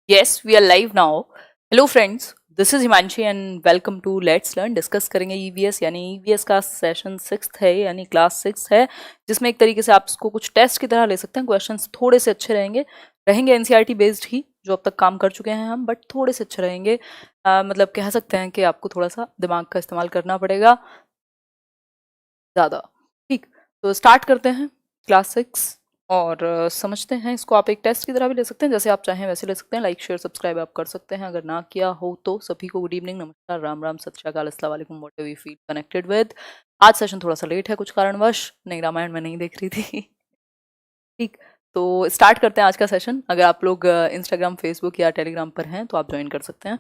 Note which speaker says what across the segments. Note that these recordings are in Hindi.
Speaker 1: Yes, we are live now. Hello friends, this is Himanshi and welcome to Let's Learn. Discuss करेंगे ईवीएस यानी ईवीएस का सेशन 6 है यानी क्लास 6 है, जिसमें एक तरीके से आप इसको कुछ टेस्ट की तरह ले सकते हैं. क्वेश्चंस थोड़े से अच्छे रहेंगे रहेंगे एनसीईआरटी बेस्ड ही जो अब तक काम कर चुके हैं हम, बट थोड़े से अच्छे रहेंगे. मतलब कह सकते हैं कि आपको थोड़ा सा दिमाग का इस्तेमाल करना पड़ेगा ज़्यादा. ठीक, तो स्टार्ट करते हैं क्लास 6 और समझते हैं इसको. आप एक टेस्ट की तरह भी ले सकते हैं, जैसे आप चाहें वैसे ले सकते हैं. लाइक शेयर सब्सक्राइब आप कर सकते हैं. अगर ना किया हो तो सभी को गुड इवनिंग, नमस्कार, राम राम, सत श्री अकाल, अस्सलाम वालेकुम, what ever you feel connected with. आज सेशन थोड़ा सा लेट है कुछ कारणवश, नहीं रामायण में नहीं देख रही थी. ठीक, तो स्टार्ट करते हैं आज का सेशन. अगर आप लोग इंस्टाग्राम, फेसबुक या टेलीग्राम पर हैं तो आप ज्वाइन कर सकते हैं.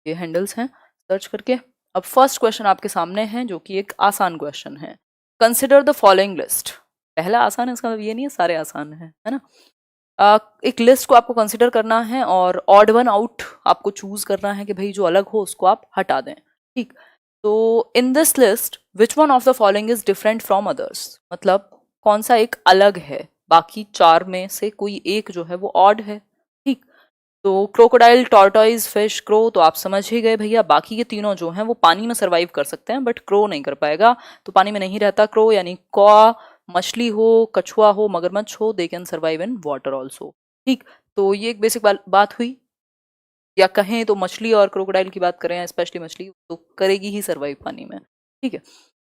Speaker 1: ये हैंडल्स हैं, सर्च करके. अब फर्स्ट क्वेश्चन आपके सामने है जो कि एक आसान क्वेश्चन है. Consider the following list. पहला आसान है, इसका मतलब ये नहीं है सारे आसान है ना. एक लिस्ट को आपको कंसिडर करना है और ऑड वन आउट आपको चूज करना है कि भाई जो अलग हो उसको आप हटा दें. ठीक, तो in this list which one of the following is different from others. मतलब कौन सा एक अलग है, बाकी चार में से कोई एक जो है वो ऑड है. ठीक, तो क्रोकोडाइल, टॉर्टोइज, फिश, क्रो तो आप समझ ही गए भैया. बाकी के तीनों जो हैं वो पानी में सरवाइव कर सकते हैं, बट क्रो नहीं कर पाएगा. तो पानी में नहीं रहता क्रो, यानी कौआ, मछली हो, कछुआ हो, मगरमच्छ हो, they can survive in water also. ठीक, तो ये एक बेसिक बात हुई. या कहें तो मछली और क्रोकोडाइल की बात करें, स्पेशली मछली तो करेगी ही सर्वाइव पानी में. ठीक है,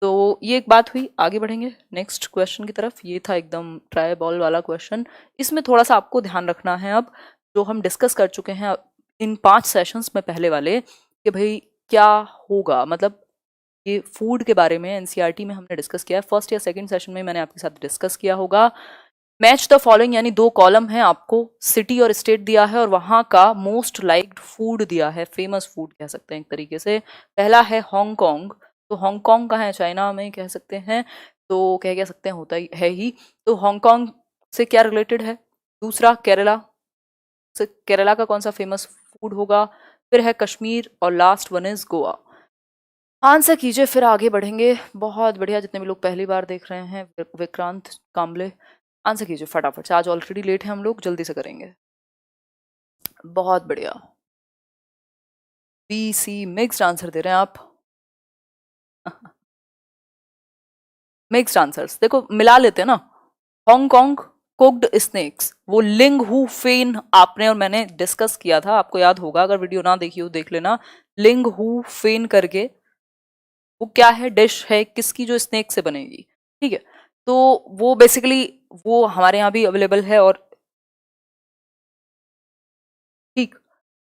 Speaker 1: तो ये एक बात हुई. आगे बढ़ेंगे नेक्स्ट क्वेश्चन की तरफ. ये था एकदम ट्राई बॉल वाला क्वेश्चन. इसमें थोड़ा सा आपको ध्यान रखना है अब, जो हम डिस्कस कर चुके हैं इन 5 सेशंस में पहले वाले, कि भाई क्या होगा. मतलब ये फूड के बारे में एनसीईआरटी में हमने डिस्कस किया है. फर्स्ट या सेकंड सेशन में मैंने आपके साथ डिस्कस किया होगा. मैच द फॉलोइंग, यानी 2 कॉलम है, आपको सिटी और स्टेट दिया है और वहां का मोस्ट लाइक्ड फूड दिया है, फेमस फूड कह सकते हैं एक तरीके से. पहला है हांगकांग. तो हांगकांग कहाँ है, चाइना में कह सकते हैं. तो कह सकते हैं, होता ही है ही. तो हांगकांग से क्या रिलेटेड है. दूसरा केरला, से केरला का कौन सा फेमस फूड होगा. फिर है कश्मीर और last one is Goa. Answer कीजिए, फिर आगे बढ़ेंगे. बहुत बढ़िया, जितने भी लोग पहली बार देख रहे हैं, विक्रांत कामले, आंसर कीजिए फटाफट से. आज ऑलरेडी लेट है हम लोग, जल्दी से करेंगे. बहुत बढ़िया, बी सी मिक्स्ड आंसर दे रहे हैं आप. मिक्स्ड आंसर्स देखो, मिला लेते हैं ना. हांगकांग कुक्ड स्नेक्स, वो लिंग हु फेन आपने और मैंने डिस्कस किया था, आपको याद होगा. अगर वीडियो ना देखी हो देख लेना. लिंग हु फेन करके वो क्या है, डिश है किसकी, जो स्नेक से बनेगी. ठीक है, तो वो बेसिकली वो हमारे यहाँ भी अवेलेबल है. और ठीक,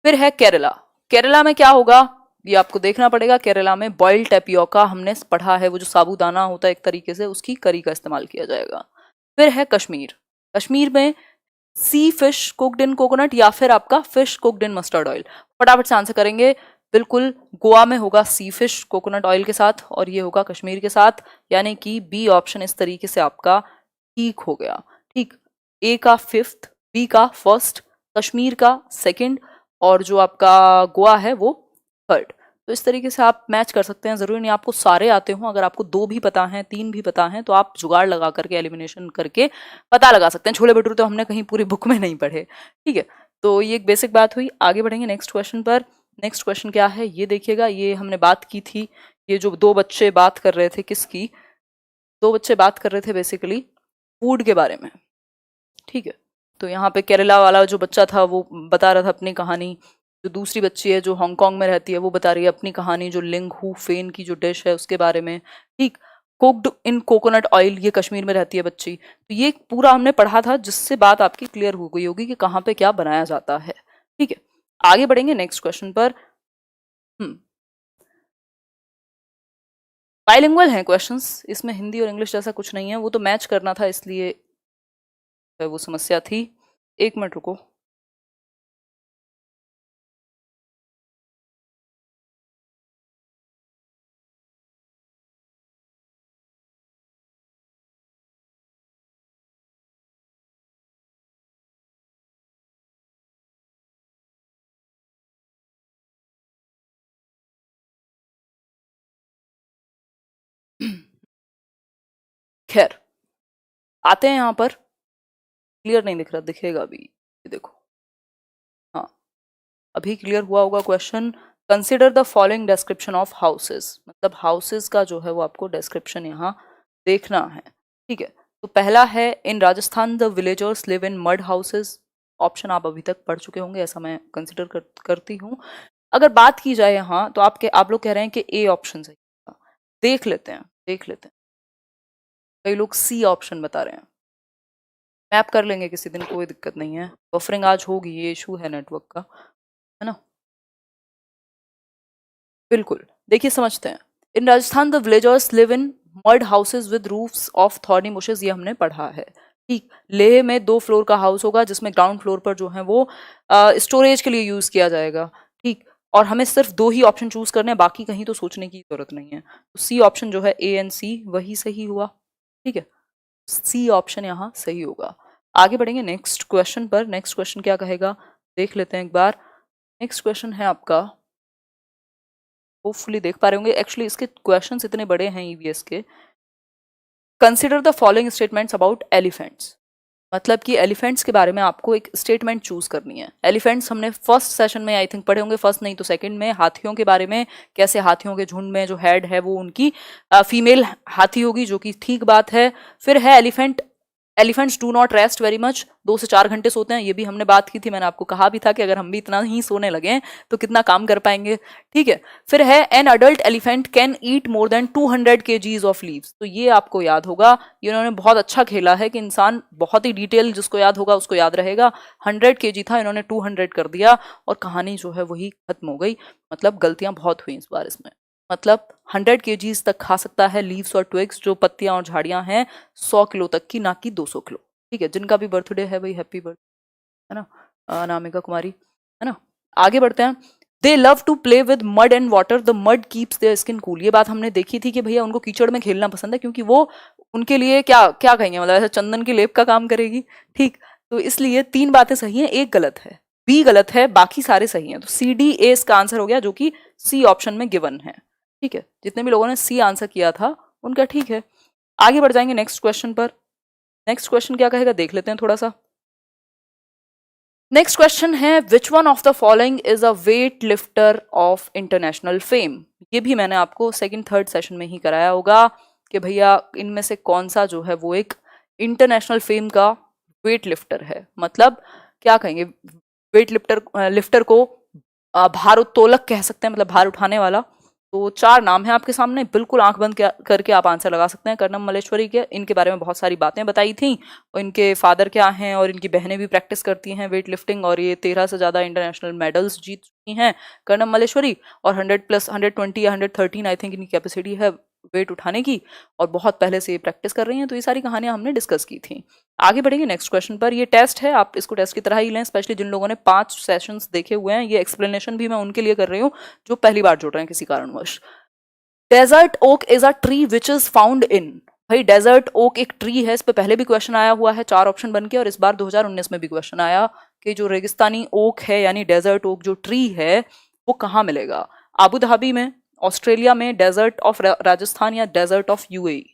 Speaker 1: फिर है केरला. केरला में क्या होगा ये आपको देखना पड़ेगा. केरला में बॉइल्ड टेपियोका हमने पढ़ा है, वो जो साबूदाना होता है एक तरीके से, उसकी करी का इस्तेमाल किया जाएगा. फिर है कश्मीर. कश्मीर में सी फिश कुक्ड इन कोकोनट या फिर आपका fish cooked in mustard oil. फटाफट से आंसर करेंगे. बिल्कुल, गोवा में होगा सी फिश कोकोनट ऑयल के साथ और ये होगा कश्मीर के साथ, यानी कि बी ऑप्शन इस तरीके से आपका ठीक हो गया. ठीक, ए का फिफ्थ, बी का फर्स्ट, कश्मीर का सेकंड और जो आपका गोवा है वो थर्ड. तो इस तरीके से आप मैच कर सकते हैं. जरूरी नहीं आपको सारे आते हों. अगर आपको 2 भी पता हैं, 3 भी पता हैं, तो आप जुगाड़ लगा करके एलिमिनेशन करके पता लगा सकते हैं. छोले भटूरे तो हमने कहीं पूरी बुक में नहीं पढ़े. ठीक है, तो ये एक बेसिक बात हुई. आगे बढ़ेंगे नेक्स्ट क्वेश्चन पर. नेक्स्ट क्वेश्चन क्या है ये देखिएगा. ये हमने बात की थी, ये जो 2 बच्चे बात कर रहे थे, किसकी, 2 बच्चे बात कर रहे थे बेसिकली फूड के बारे में. ठीक है, तो यहाँ पे केरला वाला जो बच्चा था वो बता रहा था अपनी कहानी. जो दूसरी बच्ची है जो हांगकांग में रहती है वो बता रही है अपनी कहानी, जो लिंग हु फेन की जो डिश है उसके बारे में. ठीक, कुक्ड इन कोकोनट ऑयल, ये कश्मीर में रहती है बच्ची. तो ये पूरा हमने पढ़ा था, जिससे बात आपकी क्लियर हो गई होगी कि कहाँ पे क्या बनाया जाता है. ठीक है, आगे बढ़ेंगे नेक्स्ट क्वेश्चन पर. हम्म, बाइलिंगुअल हैं क्वेश्चंस, इसमें हिंदी और इंग्लिश जैसा कुछ नहीं है. वो तो मैच करना था, इसलिए वो समस्या थी. 1 मिनट रुको. खैर, आते हैं यहाँ पर. क्लियर नहीं दिख रहा, दिखेगा अभी, ये देखो. हाँ, अभी क्लियर हुआ होगा question. Consider the following description of houses, मतलब हाउसेस का जो है वो आपको डिस्क्रिप्शन यहाँ देखना है, ठीक है। तो पहला है, in Rajasthan the villagers live in mud houses. Option आप अभी तक पढ़ चुके होंगे, ऐसा मैं कंसिडर करती हूँ। अगर बात की जाए यहाँ तो आप लोग कह रहे हैं कि ए ऑप्शन सही होगा। देख लेते हैं, कई लोग सी ऑप्शन बता रहे हैं। मैप कर लेंगे किसी दिन, कोई दिक्कत नहीं है। बफरिंग आज होगी, ये इशू है नेटवर्क का, है ना। बिल्कुल, देखिए समझते हैं। In Rajasthan the villagers live in mud houses with roofs of thorny bushes, ये हमने पढ़ा है, ठीक। लेह में 2 फ्लोर का हाउस होगा जिसमें ग्राउंड फ्लोर पर जो है वो स्टोरेज के लिए यूज किया जाएगा, ठीक। और हमें सिर्फ 2 ही ऑप्शन चूज करने हैं, बाकी कहीं तो सोचने की जरूरत नहीं है। तो सी ऑप्शन जो है ए एंड सी वही सही हुआ, ठीक है। सी ऑप्शन यहाँ सही होगा। आगे बढ़ेंगे नेक्स्ट क्वेश्चन पर। नेक्स्ट क्वेश्चन क्या कहेगा देख लेते हैं एक बार। नेक्स्ट क्वेश्चन है आपका, होपफुली देख पा रहे होंगे, एक्चुअली इसके क्वेश्चंस इतने बड़े हैं ईवीएस के। Consider the following statements about elephants, मतलब कि एलिफेंट्स के बारे में आपको एक स्टेटमेंट चूज करनी है। एलिफेंट्स हमने फर्स्ट सेशन में आई थिंक पढ़े होंगे, फर्स्ट नहीं तो सेकंड में, हाथियों के बारे में, कैसे हाथियों के झुंड में जो हेड है वो उनकी फीमेल हाथी होगी, जो कि ठीक बात है। फिर है elephants do not rest very much, 2 से 4 घंटे सोते हैं, ये भी हमने बात की थी। मैंने आपको कहा भी था कि अगर हम भी इतना ही सोने लगे तो कितना काम कर पाएंगे, ठीक है। फिर है an adult elephant can eat more than 200 kgs of leaves, तो ये आपको याद होगा, ये उन्होंने बहुत अच्छा खेला है कि इंसान बहुत ही डिटेल, जिसको याद होगा उसको याद रहेगा। 100 kg था, इन्होंने 200 कर दिया और कहानी जो है वही खत्म हो गई। मतलब गलतियां बहुत हुई इस बार इसमें, मतलब 100 kgs तक खा सकता है लीव्स और ट्विग्स, जो पत्तियां और झाड़ियां हैं, 100 किलो तक की, ना कि 200 किलो, ठीक है। जिनका भी बर्थडे है भाई हैप्पी बर्थडे, है ना, अनामिका कुमारी, है ना। आगे बढ़ते हैं। They love to play with mud and water, the mud keeps their skin cool, ये बात हमने देखी थी कि भैया उनको कीचड़ में खेलना पसंद है, क्योंकि वो उनके लिए क्या क्या कहेंगे, मतलब ऐसा चंदन की लेप का काम करेगी, ठीक। तो इसलिए 3 बातें सही हैं, एक गलत है, बी गलत है, बाकी सारे सही हैं। तो सी डी ए इसका आंसर हो गया, जो कि सी ऑप्शन में गिवन है, ठीक है। जितने भी लोगों ने सी आंसर किया था उनका ठीक है। आगे बढ़ जाएंगे नेक्स्ट क्वेश्चन पर। नेक्स्ट क्वेश्चन क्या कहेगा देख लेते हैं थोड़ा सा। नेक्स्ट क्वेश्चन है, which one of the following is a weight lifter of international fame. ये भी मैंने आपको सेकंड थर्ड सेशन में ही कराया होगा कि भैया इनमें से कौन सा जो है वो एक इंटरनेशनल फेम का वेट लिफ्टर है। मतलब क्या कहेंगे, वेट लिफ्टर को भारोत्तोलक कह सकते हैं, मतलब भार उठाने वाला। तो 4 नाम है आपके सामने, बिल्कुल आंख बंद करके आप आंसर लगा सकते हैं। कर्णम मल्लेश्वरी के, इनके बारे में बहुत सारी बातें बताई थी, और इनके फादर क्या हैं, और इनकी बहनें भी प्रैक्टिस करती हैं वेट लिफ्टिंग, और ये 13 से ज़्यादा इंटरनेशनल मेडल्स जीत चुकी हैं कर्णम मल्लेश्वरी। और 100+120 या 113 आई थिंक इनकी कैपेसिटी है वेट उठाने की, और बहुत पहले से ये प्रैक्टिस कर रही हैं। तो ये सारी कहानियां हमने डिस्कस की थी। आगे बढ़ेंगे नेक्स्ट क्वेश्चन पर। ये टेस्ट है, आप इसको टेस्ट की तरह ही लें, स्पेशली जिन लोगों ने 5 सेशंस देखे हुए हैं। ये एक्सप्लेनेशन भी मैं उनके लिए कर रही हूँ जो पहली बार जुड़ रहे हैं किसी कारणवश। Desert oak is a tree which is found in, भाई डेजर्ट ओक एक ट्री है, इस पे पहले भी क्वेश्चन आया हुआ है 4 ऑप्शन बन के, और इस बार 2019 में भी क्वेश्चन आया कि जो रेगिस्तानी ओक है यानी डेजर्ट ओक जो ट्री है वो कहाँ मिलेगा। आबू धाबी में, ऑस्ट्रेलिया में, डेजर्ट ऑफ राजस्थान, या डेजर्ट ऑफ यूएई।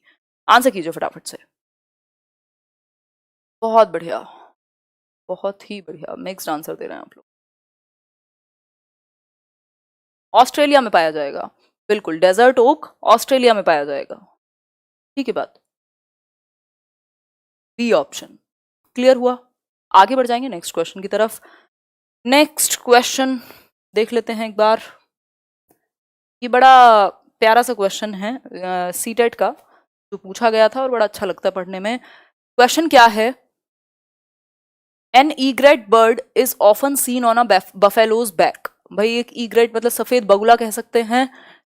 Speaker 1: आंसर कीजिए फटाफट से। बहुत बढ़िया, बहुत ही बढ़िया, मिक्स्ड आंसर दे रहे हैं आप लोग। ऑस्ट्रेलिया में पाया जाएगा, बिल्कुल, डेजर्ट ओक ऑस्ट्रेलिया में पाया जाएगा, ठीक है बात। बी ऑप्शन क्लियर हुआ। आगे बढ़ जाएंगे नेक्स्ट क्वेश्चन की तरफ। नेक्स्ट क्वेश्चन देख लेते हैं एक बार। ये बड़ा प्यारा सा क्वेश्चन है सीटेट का, जो पूछा गया था और बड़ा अच्छा लगता है पढ़ने में। क्वेश्चन क्या है, an egret bird is often seen on a buffalo's back. भाई एक ईग्रेट मतलब सफेद बगुला कह सकते हैं,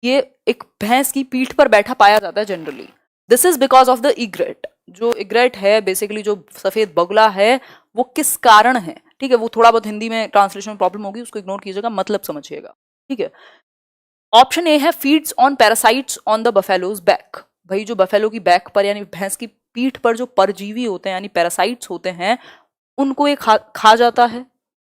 Speaker 1: ये एक भैंस की पीठ पर बैठा पाया जाता है generally. This is because of the egret, जो ईग्रेट है बेसिकली जो सफेद बगुला है वो किस कारण है, ठीक है। वो थोड़ा बहुत हिंदी में ट्रांसलेशन में प्रॉब्लम होगी, उसको इग्नोर कीजिएगा, मतलब समझिएगा, ठीक है। ऑप्शन ए है feeds on parasites on the buffaloes back. भाई जो बफेलो की बैक पर यानी भैंस की पीठ पर जो परजीवी होते हैं यानी पैरासाइट्स होते हैं उनको ये खा जाता है।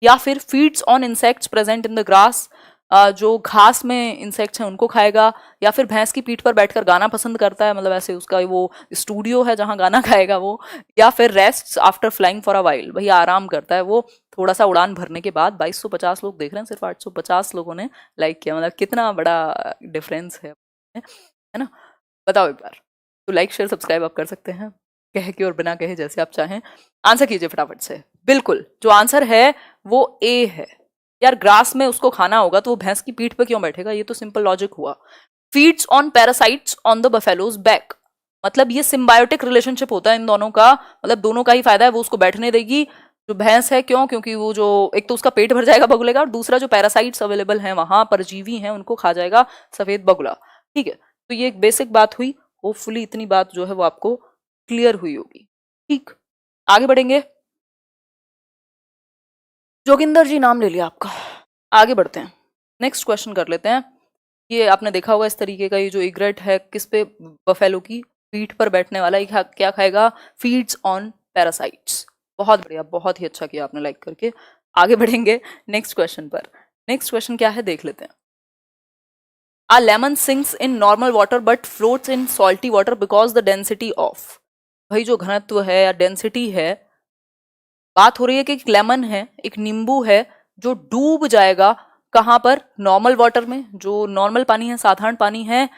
Speaker 1: या फिर feeds on insects present in the grass, जो घास में इंसेक्ट्स हैं उनको खाएगा, या फिर भैंस की पीठ पर बैठकर गाना पसंद करता है, मतलब ऐसे उसका वो स्टूडियो है जहाँ गाना गाएगा वो, या फिर rest after flying for a while, भैया आराम करता है वो थोड़ा सा उड़ान भरने के बाद। 2250 लोग देख रहे हैं, सिर्फ 850 लोगों ने लाइक किया, मतलब कितना बड़ा डिफरेंस है ना। बताओ एक बार। तो लाइक शेयर सब्सक्राइब आप कर सकते हैं, कह के और बिना कहे, जैसे आप चाहें। आंसर कीजिए फटाफट से। बिल्कुल जो आंसर है वो ए है। यार ग्रास में उसको खाना होगा तो वो भैंस की पीठ पे क्यों बैठेगा, ये तो सिंपल लॉजिक हुआ। Feeds on parasites on the buffaloes back, मतलब ये सिम्बायोटिक रिलेशनशिप होता है इन दोनों का, मतलब दोनों का ही फायदा है, वो उसको बैठने देगी जो भैंस है। क्यों? क्योंकि वो जो एक तो उसका पेट भर जाएगा बगुले का, और दूसरा जो पैरासाइट्स अवेलेबल हैं वहां परजीवी हैं उनको खा जाएगा सफेद बगुला। ठीक है, तो ये एक बेसिक बात हुई। होपफुली इतनी बात जो है वो आपको क्लियर हुई होगी। ठीक, आगे बढ़ेंगे। जोगिंदर जी नाम ले लिया आपका, आगे बढ़ते हैं, नेक्स्ट क्वेश्चन कर लेते हैं। ये आपने देखा होगा इस तरीके का, ये जो इग्रेट है किस पे, बफेलो की पीठ पर बैठने वाला, ये क्या खाएगा? Feeds on parasites. बहुत बढ़िया, बहुत ही अच्छा किया आपने लाइक करके। आगे बढ़ेंगे नेक्स्ट क्वेश्चन पर। नेक्स्ट क्वेश्चन क्या है देख लेते हैं। A lemon sinks in normal water but floats in salty water because the density of, भाई जो घनत्व है या डेंसिटी है, बात हो रही है कि एक लेमन है, एक नींबू है जो डूब जाएगा कहां पर? नॉर्मल वाटर में, जो नॉर्मल पानी है, साधारण पानी है।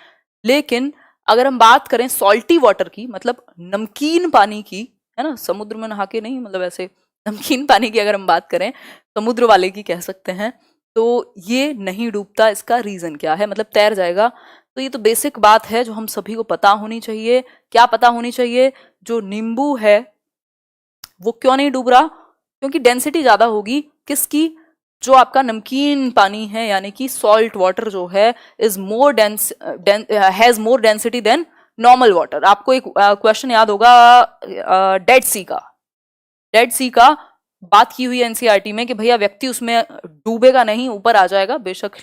Speaker 1: लेकिन अगर हम बात करें सॉल्टी वाटर की, मतलब नमकीन पानी की, है ना, समुद्र में नहा के नहीं, मतलब ऐसे नमकीन पानी की अगर हम बात करें, समुद्र वाले की कह सकते हैं, तो ये नहीं डूबता। इसका रीजन क्या है? मतलब तैर जाएगा। तो ये तो बेसिक बात है जो हम सभी को पता होनी चाहिए। क्या पता होनी चाहिए? जो नींबू है वो क्यों नहीं डूब रहा? क्योंकि डेंसिटी ज्यादा होगी किसकी? जो आपका नमकीन पानी है, यानी कि सॉल्ट वाटर जो है, is more dense, has more density than normal water. आपको एक क्वेश्चन याद होगा डेड सी का। डेड सी का बात की हुई एनसीईआरटी में कि भैया व्यक्ति उसमें डूबेगा नहीं, ऊपर आ जाएगा, बेशक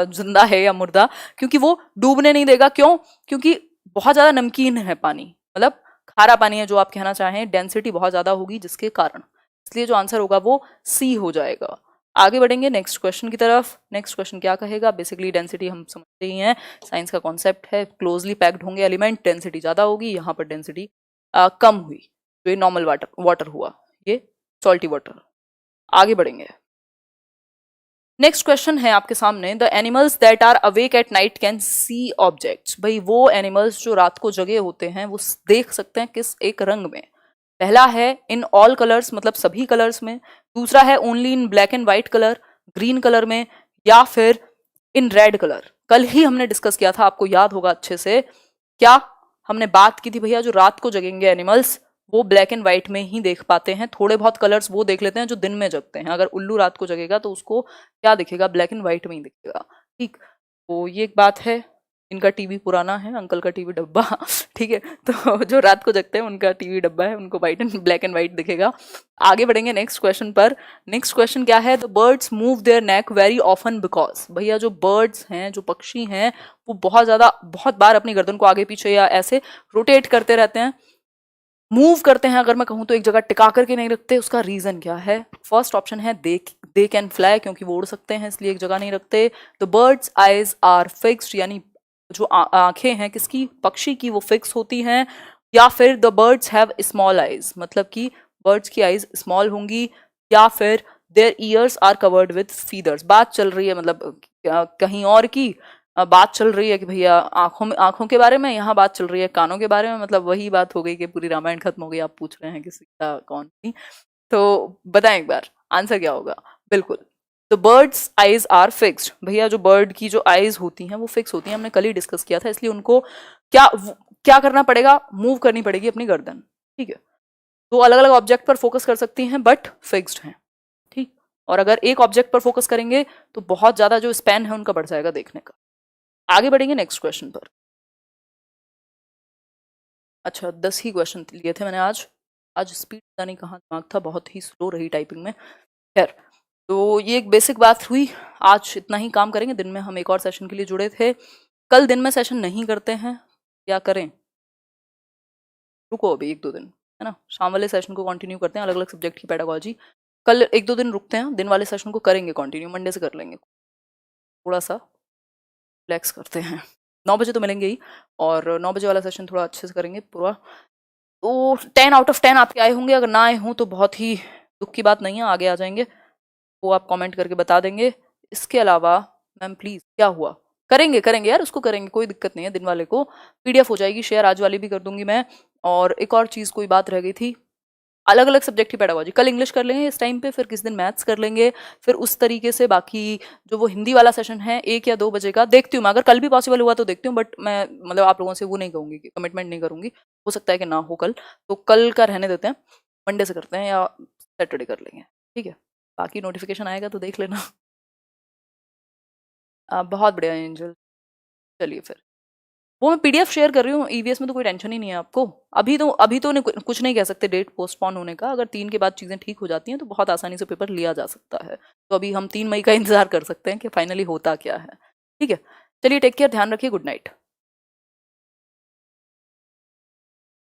Speaker 1: जिंदा है या मुर्दा, क्योंकि वो डूबने नहीं देगा। क्यों? क्योंकि बहुत ज्यादा नमकीन है पानी, मतलब खारा पानी है जो आप कहना चाहें, डेंसिटी बहुत ज्यादा होगी जिसके कारण। इसलिए जो आंसर होगा वो सी हो जाएगा। आगे बढ़ेंगे नेक्स्ट क्वेश्चन की तरफ। नेक्स्ट क्वेश्चन क्या कहेगा? बेसिकली डेंसिटी हम समझते ही हैं, साइंस का कॉन्सेप्ट है, क्लोजली पैक्ड होंगे एलिमेंट, डेंसिटी ज्यादा होगी। यहाँ पर डेंसिटी कम हुई, तो ये नॉर्मल वाटर वाटर हुआ, ये सॉल्टी वाटर। आगे बढ़ेंगे। नेक्स्ट क्वेश्चन है आपके सामने, the animals that are awake at night can see objects. भाई वो एनिमल्स जो रात को जगे होते हैं वो देख सकते हैं किस एक रंग में? पहला है इन ऑल कलर्स, मतलब सभी कलर्स में। दूसरा है only in black and white colour, green colour में, या फिर इन रेड कलर। कल ही हमने डिस्कस किया था, आपको याद होगा अच्छे से। क्या हमने बात की थी भैया? जो रात को जगेंगे एनिमल्स वो ब्लैक एंड व्हाइट में ही देख पाते हैं, थोड़े बहुत कलर्स वो देख लेते हैं जो दिन में जगते हैं। अगर उल्लू रात को जगेगा तो उसको क्या दिखेगा? ब्लैक एंड व्हाइट में ही दिखेगा। ठीक, तो ये एक बात है। इनका टीवी पुराना है, अंकल का टीवी डब्बा ठीक है, तो जो रात को जगते हैं उनका टीवी डब्बा है, उनको white and black and white दिखेगा। आगे बढ़ेंगे नेक्स्ट क्वेश्चन पर। नेक्स्ट क्वेश्चन क्या है? The birds move their neck very often because. भैया जो बर्ड्स हैं, जो पक्षी हैं, वो बहुत बार अपनी गर्दन को आगे पीछे या ऐसे रोटेट करते रहते हैं, मूव करते हैं। अगर मैं कहूं तो एक जगह टिका करके नहीं रखते। उसका रीजन क्या है? फर्स्ट ऑप्शन है दे कैन फ्लाई, क्योंकि वो उड़ सकते हैं इसलिए एक जगह नहीं रखते। The birds eyes are fixed, यानी जो आंखें हैं किसकी? पक्षी की, वो फिक्स होती हैं। या फिर the birds have small eyes, मतलब कि बर्ड्स की आईज स्मॉल होंगी। या फिर their ears are covered with feathers. बात चल रही है मतलब कहीं और की बात चल रही है कि भैया आंखों के बारे में, यहाँ बात चल रही है कानों के बारे में। मतलब वही बात हो गई कि पूरी रामायण खत्म हो गई। आप पूछ रहे हैं किसी का कौन थी, तो बताएं एक बार आंसर क्या होगा? बिल्कुल, तो बर्ड्स आईज आर फिक्स्ड। भैया जो बर्ड की जो आईज होती हैं वो फिक्स होती हैं, हमने कल ही डिस्कस किया था। इसलिए उनको क्या करना पड़ेगा? मूव करनी पड़ेगी अपनी गर्दन। ठीक है, तो अलग अलग ऑब्जेक्ट पर फोकस कर सकती हैं बट फिक्स्ड हैं। ठीक, और अगर एक ऑब्जेक्ट पर फोकस करेंगे तो बहुत ज्यादा जो स्पैन है उनका बढ़ जाएगा देखने का। आगे बढ़ेंगे नेक्स्ट क्वेश्चन पर। अच्छा 10 ही क्वेश्चन लिए थे मैंने आज। आज स्पीड पता नहीं कहाँ दिमाग था, बहुत ही स्लो रही टाइपिंग में। खैर, तो ये एक बेसिक बात हुई। आज इतना ही काम करेंगे। दिन में हम एक और सेशन के लिए जुड़े थे, कल दिन में सेशन नहीं करते हैं। क्या करें? रुको अभी 1-2 दिन, है ना, शाम वाले सेशन को कंटिन्यू करते हैं, अलग अलग सब्जेक्ट की पेडागोजी। कल 1-2 दिन रुकते हैं, दिन वाले सेशन को करेंगे कंटिन्यू, मंडे से कर लेंगे। थोड़ा सा रिलैक्स करते हैं। 9 बजे तो मिलेंगे ही, और 9 बजे वाला सेशन थोड़ा अच्छे से करेंगे पूरा। तो 10 आउट ऑफ 10 आपके आए होंगे, अगर ना आए हों तो बहुत ही दुख की बात नहीं है, आगे आ जाएंगे, वो आप कमेंट करके बता देंगे। इसके अलावा मैम प्लीज़ क्या हुआ, करेंगे करेंगे यार, उसको करेंगे, कोई दिक्कत नहीं है। दिन वाले को पीडीएफ हो जाएगी शेयर, आज वाली भी कर दूंगी मैं। और एक और चीज़, कोई बात रह गई थी, अलग अलग सब्जेक्ट की पेडागोजी कल इंग्लिश कर लेंगे इस टाइम पे, फिर किस दिन मैथ्स कर लेंगे, फिर उस तरीके से बाकी जो वो हिंदी वाला सेशन है 1 या 2 बजे का देखती हूँ मैं, अगर कल भी पॉसिबल हुआ तो देखती हूँ, बट मैं मतलब आप लोगों से वो नहीं कहूँगी कि कमिटमेंट नहीं करूँगी, हो सकता है कि ना हो कल, तो कल का रहने देते हैं, मंडे से करते हैं या सैटरडे कर लेंगे, ठीक है। बाकी नोटिफिकेशन आएगा तो देख लेना। बहुत बढ़िया एंजल, चलिए फिर वो मैं पीडीएफ शेयर कर रही हूँ, ईवीएस में तो कोई टेंशन ही नहीं है आपको। अभी तो कुछ नहीं कह सकते डेट पोस्टपोन होने का, अगर 3 के बाद चीज़ें ठीक हो जाती हैं तो बहुत आसानी से पेपर लिया जा सकता है। तो अभी हम 3 मई का इंतजार कर सकते हैं कि फाइनली होता क्या है, ठीक है। चलिए टेक केयर, ध्यान रखिए, गुड नाइट।